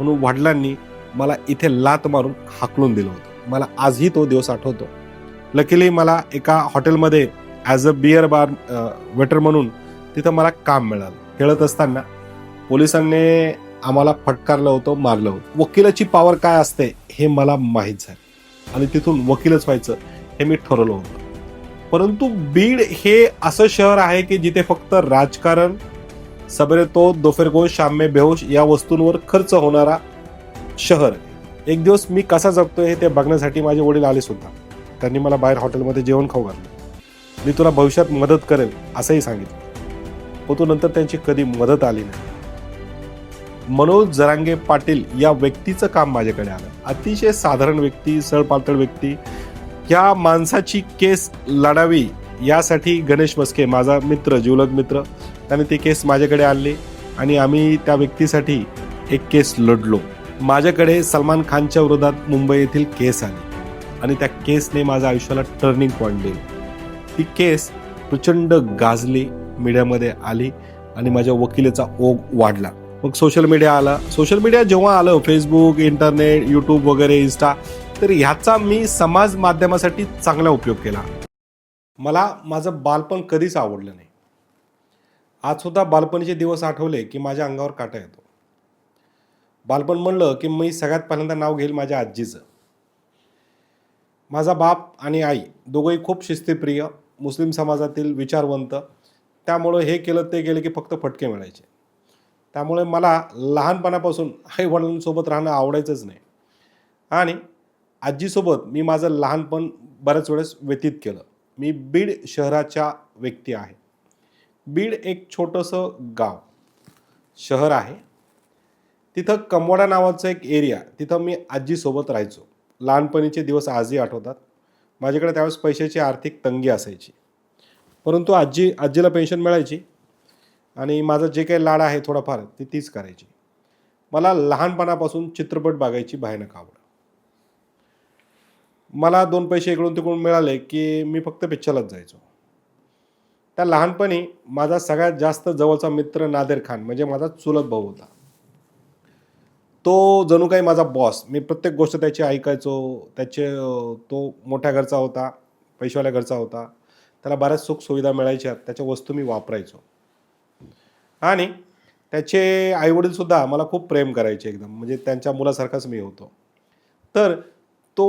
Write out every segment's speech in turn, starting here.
म्हणून वडिलांनी मला इथे लात मारून हाकलून दिलं होतं. मला आजही तो दिवस आठवतो. लकीली मला एका हॉटेलमध्ये as a beer bar waiter म्हणून तिथं मला काम मिळालं. खेळत असताना पोलिसांनी आम्हाला फटकारलं होतं, मारलं होतं. वकिलाची पॉवर काय असते हे मला माहीत झालं आणि तिथून वकीलच व्हायचं हे मी ठरवलं होतं. परंतु बीड हे असं शहर आहे की जिथे फक्त राजकारण, सबरे तो दोफेरगोश, शाम्य बेहोश या वस्तूंवर खर्च होणारा शहर. एक दिवस मी कसा जगतोय हे ते बघण्यासाठी माझे वडील आले सुद्धा. त्यांनी मला बाहेर हॉटेलमध्ये जेवण खाऊ घातलं. मी तुला भविष्यात मदत करेल असंही सांगितलं. परंतु नंतर त्यांची कधी मदत आली नाही. मनोज जरांगे पाटील या व्यक्तीचं काम माझ्याकडे आलं. अतिशय साधारण व्यक्ती, सळपातळ व्यक्ती. या माणसाची केस लढावी यासाठी गणेश मस्के, माझा मित्र, जिवलग मित्र, त्याने ती केस माझ्याकडे आणली आणि आम्ही त्या व्यक्तीसाठी एक केस लढलो. माझ्याकडे सलमान खानच्या विरोधात मुंबई येथील केस आली आणि त्या केसने माझ्या आयुष्याला टर्निंग पॉईंट दिला. ती केस प्रचंड गाजली, मीडियामध्ये आली आणि माझ्या वकिलीचा ओघ वाढला. मग सोशल मीडिया आला. सोशल मीडिया जेव्हा आलं, फेसबुक, इंटरनेट, यूट्यूब वगैरे, इन्स्टा, तर ह्याचा मी समाज माध्यमासाठी चांगला उपयोग केला. मला माझं बालपण कधीच आवडलं नाही. आज सुद्धा बालपणीचे दिवस आठवले की माझ्या अंगावर काटा येतो. बालपण म्हणलं की मी सगळ्यात पहिल्यांदा नाव घेईल माझ्या आजीचं. माझा बाप आणि आई दोघंही खूप शिस्तीप्रिय, मुस्लिम समाजातील विचारवंत. त्यामुळं हे केलं ते केलं की फक्त फटके मिळायचे. त्यामुळे मला लहानपणापासून आई वडिलांसोबत राहणं आवडायचंच नाही आणि आजीसोबत मी माझं लहानपण बऱ्याच वेळेस व्यतीत केलं. मी बीड शहराच्या व्यक्ती आहे. बीड एक छोटंसं गाव शहर आहे. तिथं कमवाडा नावाचं एक एरिया, तिथं मी आजीसोबत राहायचो. लहानपणीचे दिवस आजही आठवतात. माझ्याकडे त्यावेळेस पैशाची आर्थिक तंगी असायची, परंतु आजीला पेन्शन मिळायची आणि माझं जे काही लाड आहे थोडाफार तीच करायची. मला लहानपणापासून चित्रपट बघायची भयानक आवड. मला 2 पैसे इकडून तिकडून मिळाले की मी फक्त पिक्चरलाच जायचो. त्या लहानपणी माझा सगळ्यात जास्त जवळचा मित्र नादेर खान म्हणजे माझा चुलत भाऊ होता. तो जणू काही माझा बॉस. मी प्रत्येक गोष्ट त्याची ऐकायचो. तो मोठ्या घरचा होता, पैशावाल्या घरचा होता. त्याला बऱ्याच सुखसुविधा मिळायच्या, त्याच्या वस्तू मी वापरायचो आणि त्याचे आईवडीलसुद्धा मला खूप प्रेम करायचे एकदम, म्हणजे त्यांच्या मुलासारखाच मी होतो. तर तो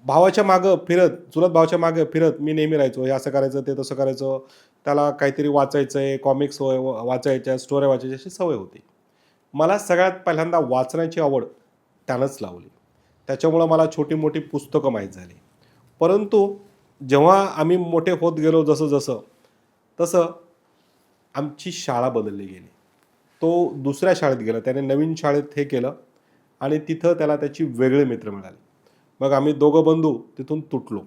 भावाच्या मागं फिरत, चुलत भावाच्या मागं फिरत मी नेहमी राहायचो. हे असं करायचं, ते तसं करायचं. त्याला काहीतरी वाचायचं आहे, कॉमिक्स वाचायच्या, स्टोऱ्या वाचायची अशी सवय होती. मला सगळ्यात पहिल्यांदा वाचण्याची आवड त्यानंच लावली. त्याच्यामुळं मला छोटी-मोठी पुस्तकं माहीत झाली. परंतु जेव्हा आम्ही मोठे होत गेलो जसं तसं आमची शाळा बदलली गेली. तो दुसऱ्या शाळेत गेला. त्याने नवीन शाळेत हे केलं आणि तिथं त्याला त्याची वेगळे मित्र मिळाले. मग आम्ही दोघं बंधू तिथून तुटलो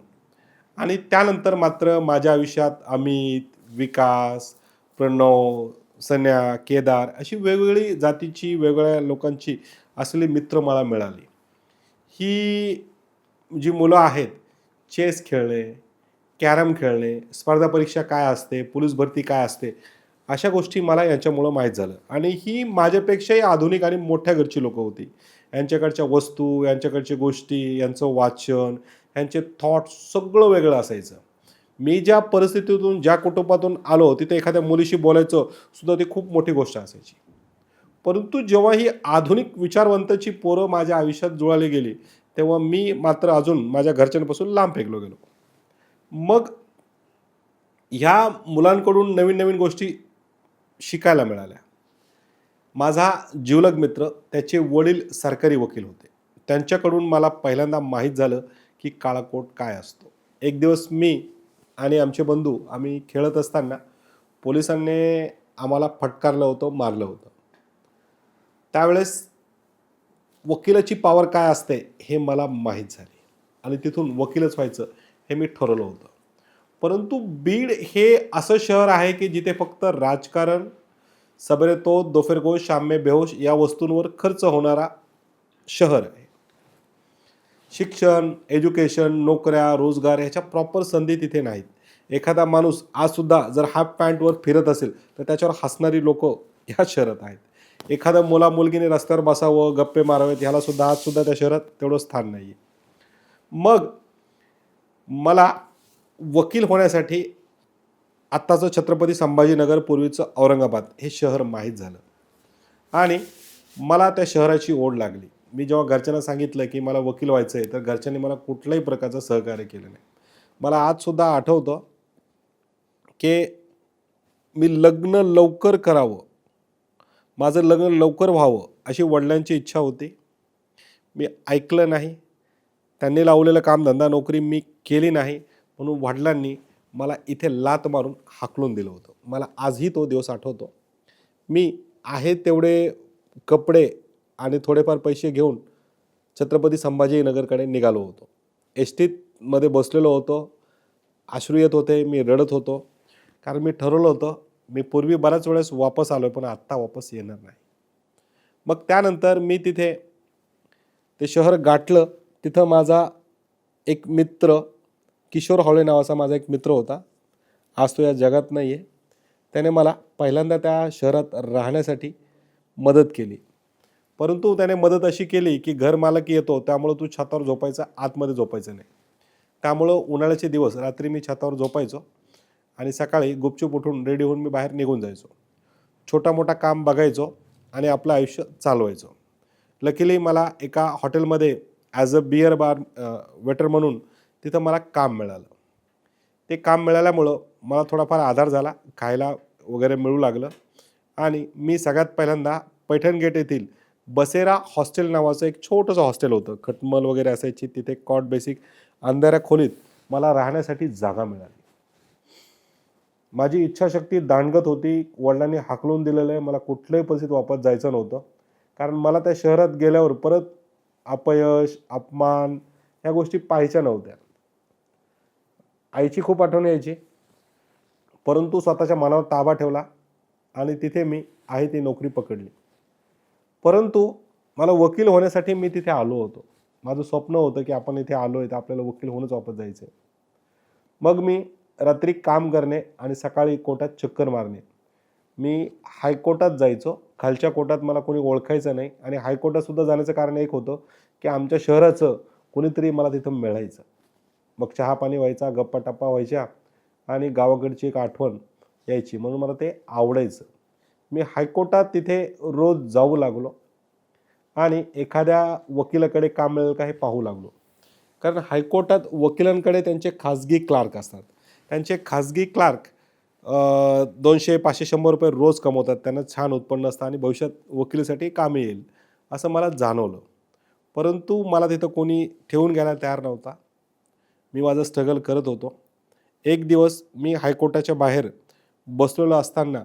आणि त्यानंतर मात्र माझ्या आयुष्यात अमित, विकास, प्रणव, सन्या, केदार अशी वेगवेगळी जातीची, वेगवेगळ्या लोकांची असलेली मित्र मला मिळाली. ही जी मुलं आहेत, चेस खेळणे, कॅरम खेळणे, स्पर्धा परीक्षा काय असते, पोलीस भरती काय असते, अशा गोष्टी मला याच्यामुळं माहीत झालं आणि ही माझ्यापेक्षाही आधुनिक आणि मोठ्या घरची लोकं होती. यांच्याकडच्या वस्तू, यांच्याकडच्या गोष्टी, यांचं वाचन, यांचे थॉट्स सगळं वेगळं असायचं. मी ज्या परिस्थितीतून, ज्या कुटुंबातून आलो, तिथे एखाद्या मुलीशी बोलायचं सुद्धा ती खूप मोठी गोष्ट असायची. परंतु जेव्हा ही आधुनिक विचारवंताची पोरं माझ्या आयुष्यात जुळाली गेली, तेव्हा मी मात्र अजून माझ्या घरच्यांपासून लांब फेकलो गेलो. मग ह्या मुलांकडून नवीन-नवीन गोष्टी शिकायला मिळाल्या. माझा जिवलग मित्र, त्याचे वडील सरकारी वकील होते. त्यांच्याकडून मला पहिल्यांदा माहीत झालं की काळा कोट काय असतो. एक दिवस मी आणि आमचे बंधू आम्ही खेळत असताना पोलिसांनी आम्हाला फटकारलं होतं, मारलं होतं. त्यावेळेस वकिलाची पॉवर काय असते हे मला माहीत झाले आणि तिथून वकीलच व्हायचं हे मी ठरवलं होतं. परंतु बीड हे असं शहर आहे की जिथे फक्त राजकारण, सबरे तो दोफेरगोश, शाम्य बेहोश या वस्तूंवर खर्च होणारा शहर आहे. शिक्षण, एज्युकेशन, नोकऱ्या, रोजगार ह्याच्या प्रॉपर संधी तिथे नाहीत. एखादा माणूस आजसुद्धा जर हाफ पॅन्टवर फिरत असेल तर त्याच्यावर हसणारी लोकं ह्या शहरात आहेत. एखाद्या मुला-मुलगीने रस्त्यावर बसावं, गप्पे मारावेत, ह्यालासुद्धा आजसुद्धा त्या शहरात तेवढं स्थान नाही आहे. मग मला वकील होण्यासाठी आत्ताचं छत्रपती संभाजीनगर, पूर्वीचं औरंगाबाद हे शहर माहीत झालं आणि मला त्या शहराची ओढ लागली. मी जेव्हा घरच्यांना सांगितलं, की मला वकील व्हायचं आहे, तर घरच्यांनी मला कुठल्याही प्रकारचं सहकार्य केलं नाही. मला आजसुद्धा आठवतं, की मी लग्न लवकर करावं, माझं लग्न लवकर व्हावं, अशी वडिलांची इच्छा होती. मी ऐकलं नाही. त्यांनी लावलेलं कामधंदा नोकरी मी केली नाही, म्हणून वडिलांनी मला इथे लाथ मारून हाकलून दिलं होतं. मला आजही तो दिवस आठवतो. मी आहे तेवढे कपडे आणि थोडेफार पैसे घेऊन छत्रपती संभाजीनगरकडे निघालो होतो. एस टीमध्ये बसलेलो होतो. अश्रू येत होते. मी रडत होतो. कारण मी ठरवलं होतं, मी पूर्वी बऱ्याच वेळेस वापस आलो आहे, पण आत्ता वापस येणार नाही. मग त्यानंतर मी तिथे ते शहर गाठलं. तिथं माझा एक मित्र, किशोर हावळे नावाचा माझा एक मित्र होता. आज तो या जगात नाही आहे. त्याने मला पहिल्यांदा त्या शहरात राहण्यासाठी मदत केली. परंतु त्याने मदत अशी केली, की घरमालक येतो, त्यामुळं तू छतावर झोपायचं, आतमध्ये झोपायचं नाही. त्यामुळं उन्हाळ्याचे दिवस रात्री मी छतावर झोपायचो आणि सकाळी गुपचूप उठून रेडी होऊन मी बाहेर निघून जायचो. छोटा-मोठा काम बघायचो आणि आपलं आयुष्य चालवायचो. लकीली मला एका हॉटेलमध्ये as a beer bar waiter म्हणून तिथं मला काम मिळालं. ते काम मिळाल्यामुळं मला थोडाफार आधार झाला, खायला वगैरे मिळू लागलं आणि मी सगळ्यात पहिल्यांदा पैठण गेट येथील बसेरा हॉस्टेल नावाचं एक छोटंसं हॉस्टेल होतं. खटमल वगैरे असायची. तिथे कॉट बेसिक अंधाऱ्या खोलीत मला राहण्यासाठी जागा मिळाली. माझी इच्छाशक्ती दांडगत होती. वडिलांनी हाकलून दिलेलं आहे. मला कुठल्याही परिस्थितीत वापस जायचं नव्हतं. कारण मला त्या शहरात गेल्यावर परत अपयश, अपमान ह्या गोष्टी पाहायच्या नव्हत्या. आईची खूप आठवण यायची. परंतु स्वतःच्या मनावर ताबा ठेवला आणि तिथे मी आहे ती नोकरी पकडली. परंतु मला वकील होण्यासाठी मी तिथे आलो होतो. माझं स्वप्न होतं, की आपण इथे आलोय तर आपल्याला वकील होऊनच वापस जायचं आहे. मग मी रात्री काम करणे आणि सकाळी कोर्टात चक्कर मारणे. मी हायकोर्टात जायचो. खालच्या कोर्टात मला कोणी ओळखायचं नाही आणि हायकोर्टातसुद्धा जाण्याचं कारण एक होतं, की आमच्या शहराचं कोणीतरी मला तिथं मिळायचं. मग चहा-पाणी व्हायचा, गप्पा-टप्पा व्हायच्या आणि गावाकडची एक आठवण यायची, म्हणून मला ते आवडायचं. मी हायकोर्टात तिथे रोज जाऊ लागलो आणि एखाद्या वकिलाकडे काम मिळेल का हे पाहू लागलो. कारण हायकोर्टात वकिलांकडे त्यांचे खाजगी क्लार्क असतात. त्यांचे खाजगी क्लार्क 200, 500, ₹100 रोज कमवतात. त्यांना छान उत्पन्न असतं आणि भविष्यात वकिलीसाठी कामी येईल, असं मला जाणवलं. परंतु मला तिथं कोणी ठेवून घ्यायला तयार नव्हता. मी माझं स्ट्रगल करत होतो. एक दिवस मी हायकोर्टाच्या बाहेर बसलेलो असताना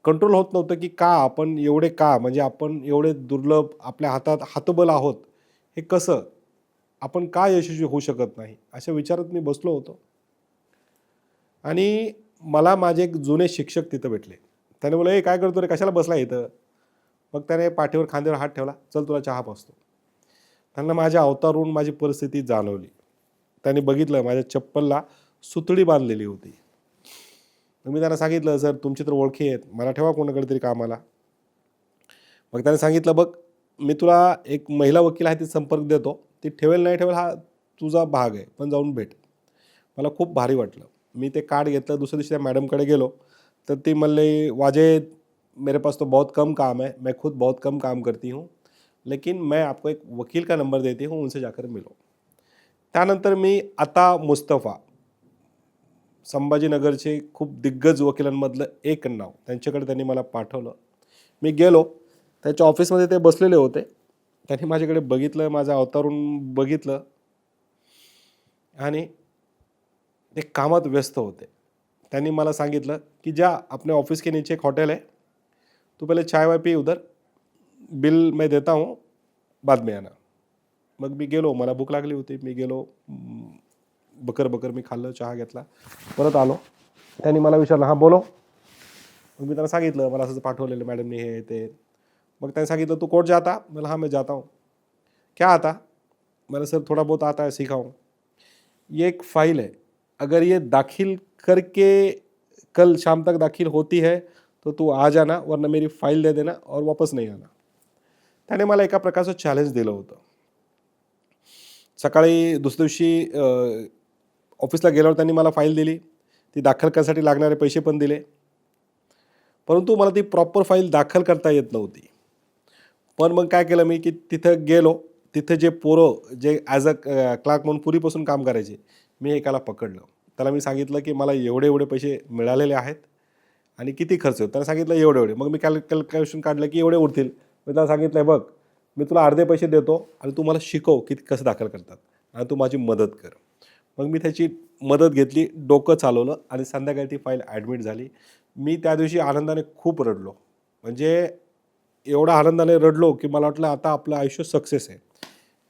कंट्रोल होत नव्हतं, की आपण एवढे म्हणजे आपण एवढे दुर्लभ, आपल्या हातात हतबल आहोत, हे कसं? आपण का यशस्वी होऊ शकत नाही? अशा विचारात मी बसलो होतो. आणि मला माझे एक जुने शिक्षक तिथं भेटले. त्याने बोलले, "ए काय करतो रे? कशाला बसला इथं?" मग त्याने पाठीवर खांद्यावर हात ठेवला. "चल तुला चहा पाजतो." त्यांना माझ्या अवतारून माझी परिस्थिती जाणवली. त्यांनी बघितलं माझ्या चप्पलला सुतळी बांधलेली होती. मग मी त्यांना सांगितलं, "सर तुमची तर ओळखी आहेत. मला ठेवा कोणाकडे तरी कामाला." मग त्याने सांगितलं, "बघ मी तुला एक महिला वकील आहे, ती संपर्क देतो. ती ठेवेल नाही ठेवेल हा तुझा भाग आहे. पण जाऊन भेट." मला खूप भारी वाटलं. मी ते कार्ड घेतलं. दुसऱ्या दिवशी त्या मॅडमकडे गेलो. तर ती म्हणली, "वाजेद मेरे पास तो बहुत कम काम है. मैं खुद बहुत कम काम करती हूँ. लेकिन मैं आपको एक वकील का नंबर देती हूँ. उनसे जाकर मिलो." त्यानंतर मी अता मुस्तफा, संभाजीनगरचे खूप दिग्गज वकिलांमधलं एक नाव, त्यांच्याकडे त्यांनी मला पाठवलं. मी गेलो. त्यांच्या ऑफिसमध्ये ते बसलेले होते. त्यांनी माझ्याकडे बघितलं, माझं अवतारून बघितलं आणि ते कामात व्यस्त होते. त्यांनी मला सांगितलं, की "जा अपने ऑफिस के नीचे एक होटल है. तू पहले चाय-वाय पी उधर. बिल मैं देता हूँ, बाद में आना." मग मी गेलो. मला भूक लागली होती. मी गेलो. बकर मी खाल्लं, चहा घेतला. परत आलो. त्यांनी मला विचारलं, "हां बोलो." मग मी त्यांना सांगितलं, "मला असं पाठवलेलं मॅडमनी हे ते." मग त्यांनी सांगितलं, "तू कोर्ट जाता?" मला, "हाँ मैं जाता हूँ." "क्या आता?" मैंने, "सर थोड़ा बहुत आता है, सीखा हूँ." "ये एक फाइल है, अगर ये दाखिल करके कल शाम तक दाखिल होती है तो तू आ जाना वरना मेरी फाईल दे देना और वापस नहीं आना. त्याने मला एका प्रकारचं चॅलेंज दिलं होतं. सकाळी दुसऱ्या दिवशी ऑफिसला गेल्यावर त्यांनी मला फाईल दिली. ती दाखल करण्यासाठी लागणारे पैसे पण दिले. परंतु मला ती प्रॉपर फाईल दाखल करता येत नव्हती. पण मग काय केलं मी, की तिथं गेलो. तिथं जे पोरं जे ॲज अ क्लार्क म्हणून पूर्वीपासून काम करायचे, मी एकाला पकडलं. त्याला मी सांगितलं, की मला एवढे-एवढे पैसे मिळालेले आहेत आणि किती खर्च होतो. त्याने सांगितलं एवढे-एवढे. मग मी कॅल्क्युलेशन काढलं, की एवढे उरतील. मी त्याला सांगितलं, बघ मी तुला अर्धे पैसे देतो आणि तू मला शिकव की कसं दाखल करतात आणि तू माझी मदत कर. मग मी त्याची मदत घेतली, डोकं चालवलं आणि संध्याकाळी ती फाईल ॲडमिट झाली. मी त्या दिवशी आनंदाने खूप रडलो. म्हणजे एवढ्या आनंदाने रडलो, की मला वाटलं आता आपलं आयुष्य सक्सेस आहे.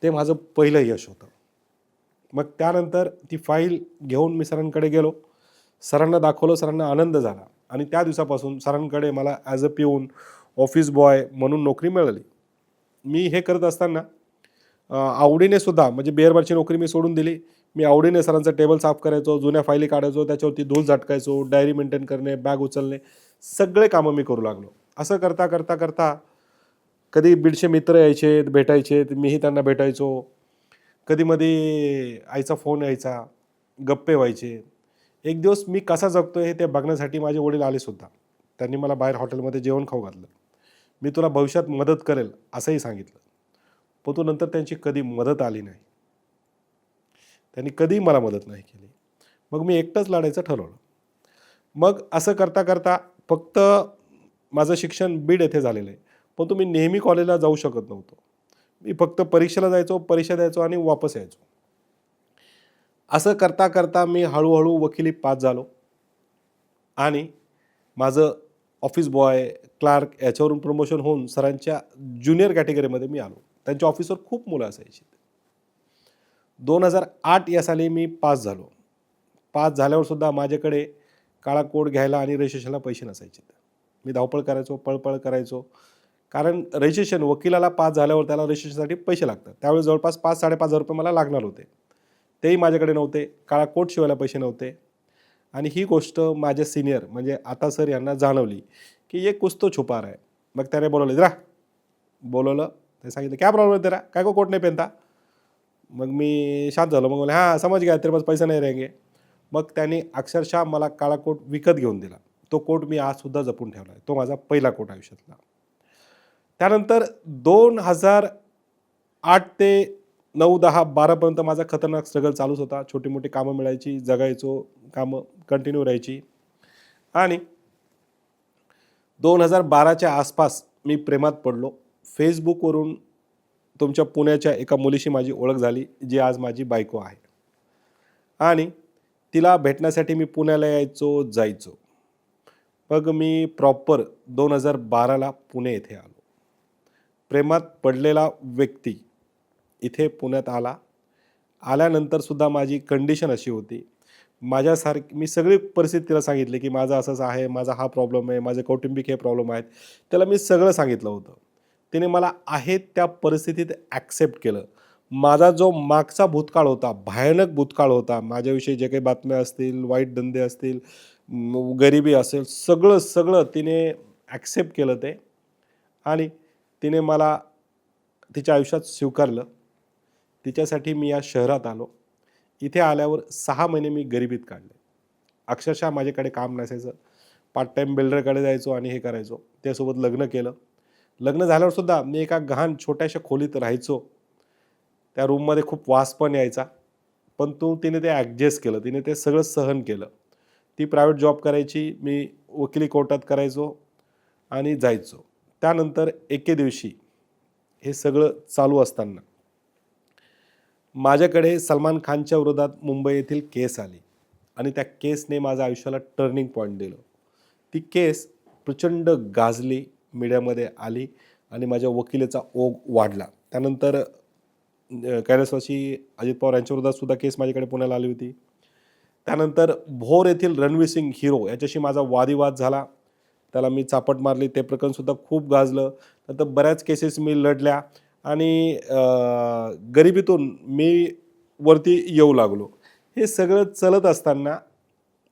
ते माझं पहिलं यश होतं. मग त्यानंतर ती फाईल घेऊन मी सरांकडे गेलो. सरांना दाखवलं, सरांना आनंद झाला आणि त्या दिवसापासून सरांकडे मला ॲज अ पिऊन, ऑफिस बॉय म्हणून नोकरी मिळाली. मी हे करत असताना आवडीने सुद्धा म्हणजे बिअरबारची नोकरी मी सोडून दिली. मी आवडीने सरांचं टेबल साफ करायचो, जुन्या फायली काढायचो, त्याच्यावरती धूळ झटकायचो, डायरी मेंटेन करणे, बॅग उचलणे, सगळे कामं मी करू लागलो. असं करता, करता, करता कधी बीडचे मित्र यायचे, भेटायचे, मीही त्यांना भेटायचो. कधी-मधी आईचा फोन यायचा, गप्पे व्हायचे. एक दिवस मी कसा जगतोय ते बघण्यासाठी माझे वडील आले सुद्धा. त्यांनी मला बाहेर हॉटेलमध्ये जेवण खाऊ घातलं. मी तुला भविष्यात मदत करेल असंही सांगितलं. परंतु नंतर त्यांची कधी मदत आली नाही. त्यांनी कधीही मला मदत नाही केली. मग मी एकटंच लढायचं ठरवलं. मग असं करता करता फक्त माझं शिक्षण बीड येथे झालेलं आहे. परंतु मी नेहमी कॉलेजला जाऊ शकत नव्हतो. मी फक्त परीक्षेला जायचो, परीक्षा द्यायचो आणि वापस यायचो. असं करता करता मी हळूहळू वकिली पास झालो आणि माझं ऑफिस बॉय, क्लार्क याच्यावरून प्रमोशन होऊन सरांच्या ज्युनियर कॅटेगरीमध्ये मी आलो. त्यांच्या ऑफिसवर खूप मुलं असायची. 2008 या साली मी पास झालो. पास झाल्यावर सुद्धा माझ्याकडे काळा कोट घ्यायला आणि रजिस्ट्रेशनला पैसे नसायचे. मी धावपळ करायचो, पळपळ करायचो. कारण रजिस्ट्रेशन वकिलाला पास झाल्यावर त्याला रजिस्ट्रेशनसाठी पैसे लागतात. त्यावेळेस जवळपास 5,000-5,500 रुपये मला लागणार होते. तेही माझ्याकडे नव्हते. काळा कोट शिवायला पैसे नव्हते. आणि ही गोष्ट माझे सीनियर म्हणजे आता सर यांना जाणवली, की ये कुछ तो छुपा रहा है. मग त्याने बोलवलं, "जरा." बोलवलं. ते सांगितलं, "क्या प्रॉब्लेम है तेरा? काय को कोट नहीं पहनता?" मग मी शांत झालो. मग बोलले, "हां, समझ गया, तेरे पास पैसे नहीं रहेंगे." मग त्यांनी अक्षरशः मला काळा कोट विकत घेऊन दिला. तो कोट मी आजसुद्धा जपून ठेवला आहे. तो माझा पहिला कोट आयुष्यातला. त्यानंतर 2008 ते 9, 10, 12 पर्यंत माझा खतरनाक स्ट्रगल चालूच होता. छोटी-मोठी कामं मिळायची, जगायचो, कामं कंटिन्यू राहायची आणि 2012च्या आसपास मी प्रेमात पडलो. Facebookवरून तुमच्या पुण्याच्या एका मुलीशी माझी ओळख झाली, जी आज माझी बायको आहे. आणि तिला भेटण्यासाठी मी पुण्याला यायचो, जायचो. मग मी प्रॉपर 2012ला पुणे येथे आलो. प्रेमात पडलेला व्यक्ती इथे पुण्यात आला. आल्यानंतर सुद्धा माझी कंडिशन अशी होती. माझ्यासारखी मी सगळी परिस्थिती तिला सांगितली, की माझं असंच आहे, माझा हा प्रॉब्लेम आहे, माझे कौटुंबिक हे प्रॉब्लेम आहेत. त्याला मी सगळं सांगितलं होतं. तिने मला आहे त्या परिस्थितीत ॲक्सेप्ट केलं. माझा जो मागचा भूतकाळ होता, भयानक भूतकाळ होता, माझ्याविषयी जे काही बातम्या असतील, वाईट धंदे असतील, गरिबी असेल, सगळं तिने ॲक्सेप्ट केलं ते आणि तिने मला तिच्या आयुष्यात स्वीकारलं. तिच्यासाठी मी या शहरात आलो. इथे आल्यावर 6 महिने मी गरिबीत काढले. अक्षरशः माझ्याकडे काम नसायचं. पार्ट टाईम बिल्डरकडे जायचो आणि हे करायचो. त्यासोबत लग्न केलं. लग्न झाल्यावर सुद्धा मी एका गहाण छोट्याशा खोलीत राहायचो. त्या रूममध्ये खूप वास पण यायचा. पण तिने ते ॲडजस्ट केलं. तिने ते सगळं सहन केलं. ती प्रायव्हेट जॉब करायची. मी वकिली कोर्टात करायचो आणि जायचो. त्यानंतर एके दिवशी हे सगळं चालू असताना माझ्याकडे सलमान खानच्या विरोधात मुंबई येथील केस आली आणि त्या केसने माझ्या आयुष्याला टर्निंग पॉईंट दिलं. ती केस प्रचंड गाजली, मीडियामध्ये आली आणि माझ्या वकिलीचा ओघ वाढला. त्यानंतर कैलासवासी अजित पवार यांच्या विरोधात सुद्धा केस माझ्याकडे पुण्याला आली होती. त्यानंतर भोर येथील रणवीर सिंग हिरो याच्याशी माझा वादिवाद झाला. त्याला मी चापट मारली. ते प्रकरणसुद्धा खूप गाजलं. नंतर बऱ्याच केसेस मी लढल्या आणि गरिबीतून मी वरती येऊ लागलो. हे सगळं चलत असताना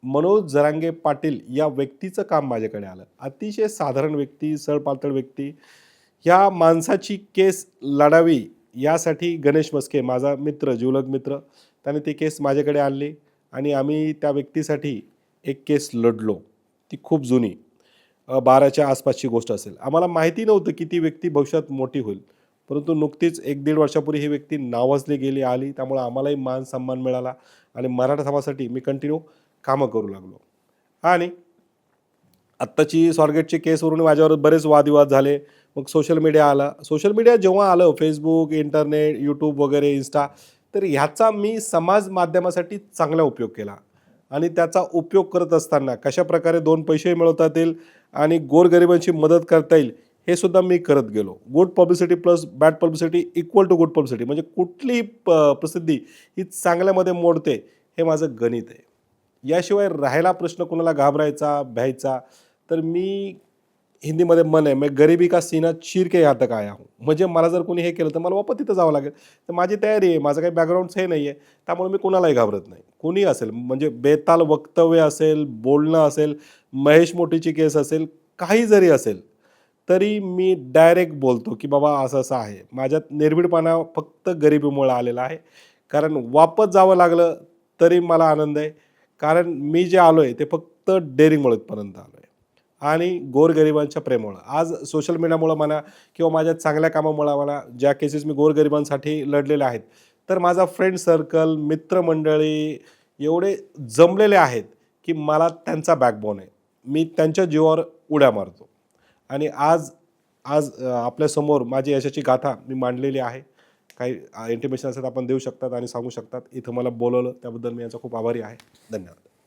मनोज जरांगे पाटील या व्यक्तीचं काम माझ्याकडे आलं. अतिशय साधारण व्यक्ती, सळपातळ व्यक्ती. ह्या माणसाची केस लढावी यासाठी गणेश मस्के माझा मित्र, जिवलग मित्र, त्याने ती केस माझ्याकडे आणली आणि आम्ही त्या व्यक्तीसाठी एक केस लढलो. ती खूप जुनी 12च्या आसपासची गोष्ट असेल. आम्हाला माहिती नव्हतं की ती व्यक्ती भविष्यात मोठी होईल. परंतु नुकतीच 1-1.5 वर्षापूर्वी ही व्यक्ती नावाजली गेली, आली. त्यामुळे आम्हालाही मान-सन्मान मिळाला आणि मराठा समाजासाठी मी कंटिन्यू कामं करू लागलो. आणि आत्ताची स्वारगेटची केसवरून माझ्यावर बरेच वादविवाद झाले. मग सोशल मीडिया आला. सोशल मीडिया जेव्हा आलं, फेसबुक, इंटरनेट, यूट्यूब वगैरे, इन्स्टा, तर ह्याचा मी समाज माध्यमासाठी चांगला उपयोग केला. आणि त्याचा उपयोग करत असताना कशाप्रकारे 2 पैसे मिळवता येतील आणि गोरगरिबांची मदत करता येईल, हे सुद्धा मी करत गेलो. Good publicity plus bad publicity equal to good publicity, म्हणजे कुठलीही प्रसिद्धी ही चांगल्यामध्ये मोडते, हे माझं गणित आहे. याशिवाय राहिला प्रश्न कोणाला घाबरायचा, भ्यायचा, तर मी हिंदीमध्ये म्हण आहे, मैं गरीबी का सीना चीर के यहाँ तक आया हूँ. म्हणजे मला जर कोणी हे केलं तर मला वापस तिथं जावं लागेल. तर माझी तयारी आहे, माझं काही बॅकग्राऊंडच हे नाही आहे. त्यामुळे मी कोणालाही घाबरत नाही. कोणी असेल, म्हणजे बेताल वक्तव्य असेल, बोलणं असेल, महेश मोठीची केस असेल, काही जरी असेल, तरी मी डायरेक्ट बोलतो की बाबा असं-असं आहे. माझ्यात निर्भीडपणा फक्त गरिबीमुळे आलेला आहे. कारण वापस जावं लागलं तरी मला आनंद आहे. कारण मी जे आलोय ते फक्त डेअरिंगमुळे इथपर्यंत आलोय आणि गोरगरिबांच्या प्रेमामुळं. आज सोशल मीडियामुळं म्हणा किंवा माझ्या चांगल्या कामामुळं म्हणा, ज्या केसेस मी गोरगरिबांसाठी लढलेल्या आहेत, तर माझा फ्रेंड सर्कल, मित्रमंडळी एवढे जमलेले आहेत की मला त्यांचा बॅकबोन आहे. मी त्यांच्या जीवावर उड्या मारतो आणि आज आज आपल्यासमोर माझी यशाची गाथा मी मांडलेली आहे. काही इंटिमेशन असेल आपण देऊ शकतात आणि सांगू शकतात. इथं मला बोलवलं त्याबद्दल मी यांचा खूप आभारी आहे. धन्यवाद.